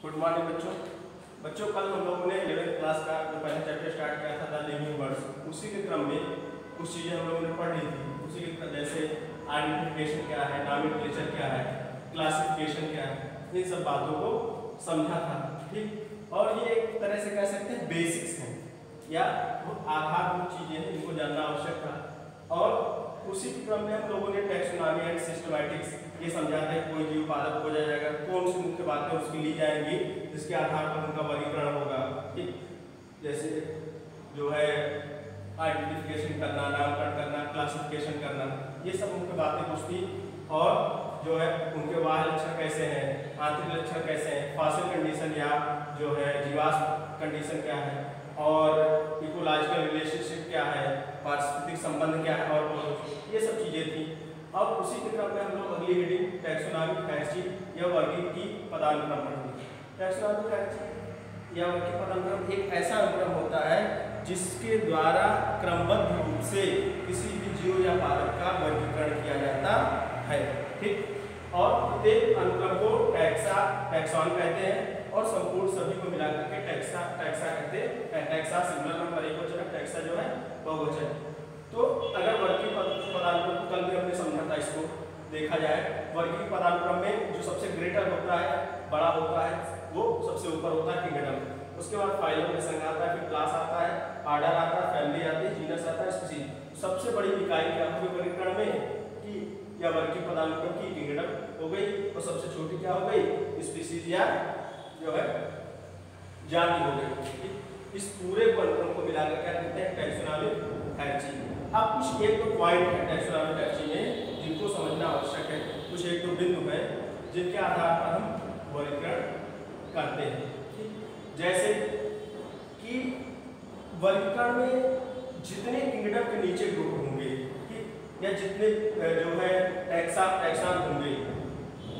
Good morning बच्चों। बच्चों कल हम लोगों ने 11th क्लास का जो पहला चैप्टर स्टार्ट किया था द लिविंग वर्ड्स, उसी के क्रम में कुछ चीज़ें हम लोगों ने पढ़ ली थी। उसी के जैसे आइडेंटिफिकेशन क्या है, नॉमेनक्लेचर क्या है, क्लासिफिकेशन क्या है, इन सब बातों को समझा था। ठीक, और ये एक तरह से कह सकते हैं बेसिक्स हैं या आधारभूत चीज़ें हैं जिनको जानना आवश्यक था। और उसी के क्रम में हम लोगों ने टैक्सोनॉमी एंड सिस्टमैटिक्स ये समझाते हैं कोई जीव पादप हो जाएगा, कौन सी मुख्य बातें उसकी ली जाएंगी जिसके आधार पर उनका वर्गीकरण होगा। ठीक, जैसे जो है आइडेंटिफिकेशन करना, नामकरण करना, क्लासिफिकेशन करना, ये सब मुख्य बातें कुछ थी। और जो है उनके बाह्य लक्षण कैसे हैं, आंतरिक लक्षण कैसे हैं, फॉसिल कंडीशन या जो है जीवाश्म कंडीशन क्या है, और इकोलॉजिकल रिलेशनशिप क्या है, पारिस्थितिक संबंध क्या है, और ये सब चीज़ें थी। अब उसी के क्रम में हम लोग अगली हेडिंग टैक्सोनॉमी फैक्सी या वर्गीकरण की पदानुक्रम पढ़ेंगे। टैक्सोनॉमी फैक्सी या वर्गीकरण पदानुक्रम एक ऐसा अनुक्रम होता है जिसके द्वारा क्रमबद्ध रूप से किसी भी जीव या पादप का वर्गीकरण किया जाता है। ठीक, और प्रत्येक अनुक्रम को टैक्सॉन कहते हैं और संपूर्ण सभी को मिलाकर के टैक्सा कहते हैं। टैक्सा सिंगुलर नंबर एकवचन, टैक्सा जो है बहुवचन। तो अगर वर्गीय पदानुक्रम कल भी हमने समझा था, इसको देखा जाए, वर्गीय पदानुक्रम में जो सबसे ग्रेटर होता है, बड़ा होता है, वो सबसे ऊपर होता है किंगडम। उसके बाद फाइलम में संघ आता है, फिर क्लास आता है, ऑर्डर आता है, फैमिली आती है, जीनस आता है, स्पीशीज। सबसे बड़ी इकाई क्या होगी वर्गीकरण में कि या वर्गीय पदानुक्रम की किंगडम हो गई, और सबसे छोटी क्या हो गई, स्पीशीज या जो है जाति हो गई। इस पूरे अनुक्रम को मिलाकर क्या कहते हैं, टैक्सोनॉमी फैक्सी। अब कुछ एक दो पॉइंट है टैक्सोनॉमी फैक्सी में जिनको समझना आवश्यक है, कुछ एक दो बिंदु है जिनके आधार पर हम वर्गीकरण करते हैं। जैसे कि वर्गीकरण में जितने किंगडम के नीचे ग्रुप होंगे या जितने जो है टैक्सान होंगे,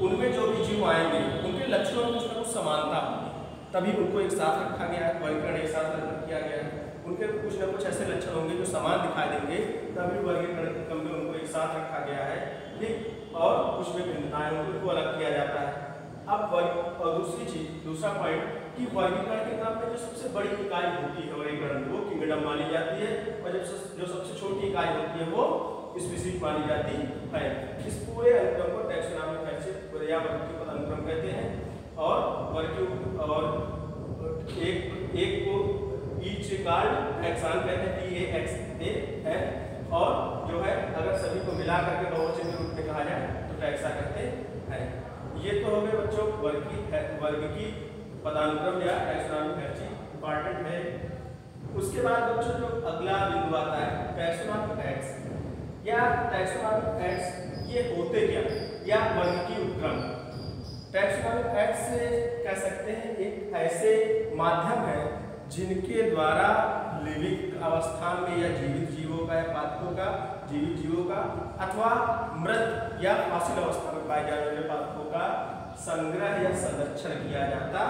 उनमें जो भी जीव आएंगे उनके लक्षणों में कुछ ना कुछ समानता होगी, तभी उनको एक साथ रखा गया है, वर्गीकरण एक साथ किया गया है। उनके कुछ ना कुछ ऐसे लक्षण होंगे जो समान दिखाई देंगे, तभी वर्गीकरण के क्रम में उनको एक साथ रखा गया है। ठीक, और कुछ में भिन्नताएं होंगी, उनको अलग किया जाता है। अब और दूसरी चीज, दूसरा पॉइंट कि वर्गीकरण के क्रम में जो सबसे बड़ी इकाई होती है वर्गीकरण, वो किंगडम मानी जाती है, और जो सबसे छोटी इकाई होती है वो स्पीशीज मानी जाती है। इस पूरे अनुक्रम को टैक्सोनॉमी फैक्सी या वर्गीय पदानुक्रम कहते हैं। और वर्गीय और एक को ईच कार्ड टैक्सान कहते हैं, TAXAN। और जो है अगर सभी को मिला करके बहुवचन के रूप में कहा जाए तो टैक्सा कहते हैं। ये तो हो गए बच्चों वर्गीय पदानुक्रम या टैक्सोनॉमी फैक्सी, इंपॉर्टेंट है। उसके बाद बच्चों जो अगला बिंदु आता है टैक्सोनॉमी फैक्ट्स या टैक्सोनॉमी फैक्ट्स, ये होते क्या या वर्गीय उपक्रम। टैक्सोनॉमी फैक्ट्स से कह सकते हैं एक ऐसे माध्यम है जिनके द्वारा लिविंग अवस्था में या जीवित जीवों का या पादपों का, जीवित जीवों का अथवा मृत या फॉसिल अवस्था में पाए जाने वाले पादपों का संग्रह या संरक्षण किया जाता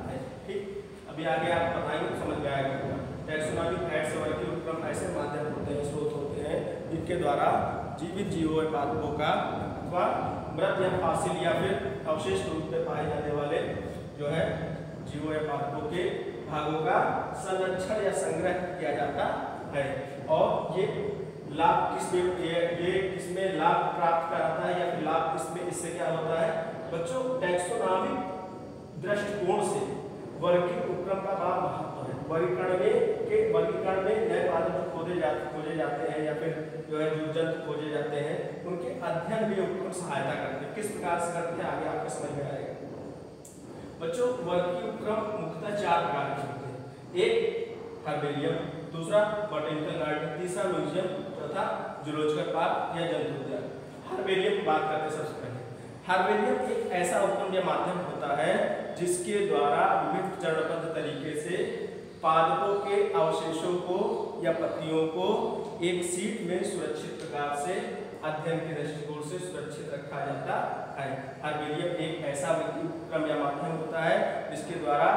है। ठीक, अभी आगे आप बताएंगे समझ में आएगा। टैक्सोनॉमी फैक्ट्स वर्गीय उपक्रम ऐसे माध्यम होते हैं, स्रोत होते हैं जिनके द्वारा जीवित जीवों या पादपों का अथवा मृत या फॉसिल या फिर अवशेष रूप में पाए जाने वाले जो है जीवों या पादपों के भागों का संरक्षण या संग्रह किया जाता है। और ये लाभ किसमें लाभ प्राप्त कराता है या फिर लाभ इससे क्या होता है बच्चों, टैक्सोनॉमिक दृष्टिकोण से वर्गीय उपक्रम का बड़ा महत्व है। वर्गीकरण में नए पादप खोजे जाते हैं या फिर जो है जीव जंतु खोजे जाते हैं, उनके अध्ययन में उपक्रम सहायता करते हैं। किस प्रकार से करते हैं आगे आपको समझ में आएगा। बच्चों वर्गीय उपक्रम मुख्यतः 4 प्रकार के होते हैं। एक हर्बेरियम, दूसरा बॉटेनिकल गार्डन, तीसरा म्यूजियम, चौथा जूलॉजिकल पार्क या जंतु उद्यान। हर्बेरियम की बात करते हैं सबसे पहले। हर्बेरियम एक ऐसा उपक्रम या माध्यम होता है जिसके द्वारा विभिन्न चरणबद्ध तरीके से पादपों के अवशेषों को या पत्तियों को एक सीट में सुरक्षित प्रकार से अध्ययन के दृष्टिकोण से सुरक्षित रखा जाता है। हर्बेरियम एक ऐसा उपक्रम या माध्यम होता है जिसके द्वारा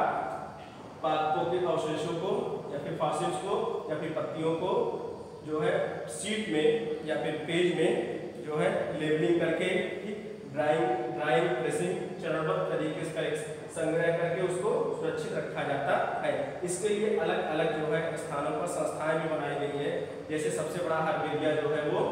पादपों के अवशेषों को या फिर फॉसिल्स को या फिर पत्तियों को जो है सीट में या फिर पेज में जो है लेबलिंग करके ड्राइंग प्रेसिंग चरणबद्ध तरीके से संग्रह करके उसको रखा जाता है। इसके लिए अलग अलग जो है स्थानों पर संस्थाएं भी बनाई गई है। जैसे सबसे बड़ा हर्बेरिया जो है वो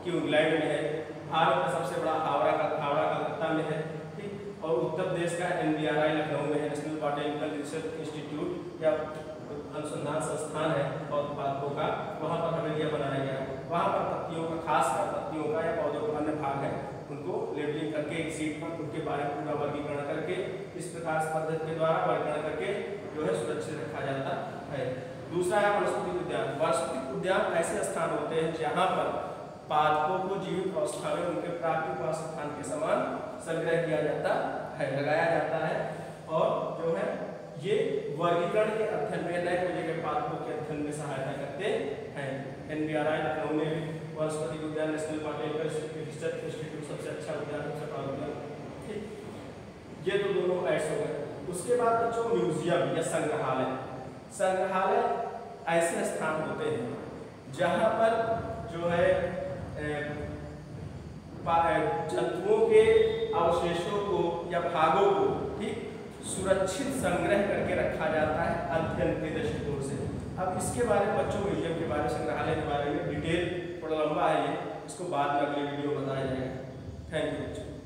इंग्लैंड में है, भारत का सबसे बड़ा हावड़ा कलकत्ता में है, ठीक। और उत्तर प्रदेश का NBRI लखनऊ में है, नेशनल बॉटेनिकल रिसर्च इंस्टीट्यूट या अनुसंधान संस्थान है पौध पादपों का, वहाँ पर हर्बेरिया बनाया गया है। वहाँ पर पत्तियों का, खासकर पत्तियों का या पौधों का अन्य भाग है, उनको लेबलिंग करके एक सीट पर उनके बारे में पूरा वर्गीकरण करके इस प्रकार से पद्धति के द्वारा वर्गीकरण करके जो है सुरक्षित रखा जाता है। दूसरा है वनस्पति उद्यान। वनस्पति उद्यान ऐसे स्थान होते हैं जहाँ पर पादपों को जीवित अवस्था में उनके प्राकृतिक वास स्थान के समान संग्रह किया जाता है, लगाया जाता है, और जो है ये वर्गीकरण के अध्ययन में, नए प्रजाति के पादपों के अध्ययन में सहायता करते हैं। NBRI लखनऊ में भी वनस्पति उद्यान, नेशनल बॉटेनिकल रिसर्च इंस्टीट्यूट सबसे अच्छा उद्यान, सबसे बड़ा उद्यान, ठीक। ये तो दोनों ऐसे हो गए। उसके बाद बच्चों म्यूजियम या संग्रहालय। संग्रहालय ऐसे स्थान होते हैं जहाँ पर जो है जंतुओं के अवशेषों को या भागों को, ठीक, सुरक्षित संग्रह करके रखा जाता है अध्ययन के दृष्टिकोण से। अब इसके बारे में बच्चों म्यूजियम के बारे में, संग्रहालय के बारे में डिटेल थोड़ा लंबा है ये, इसको बाद में अगले वीडियो में बताया जाएगा। थैंक यू बच्चों।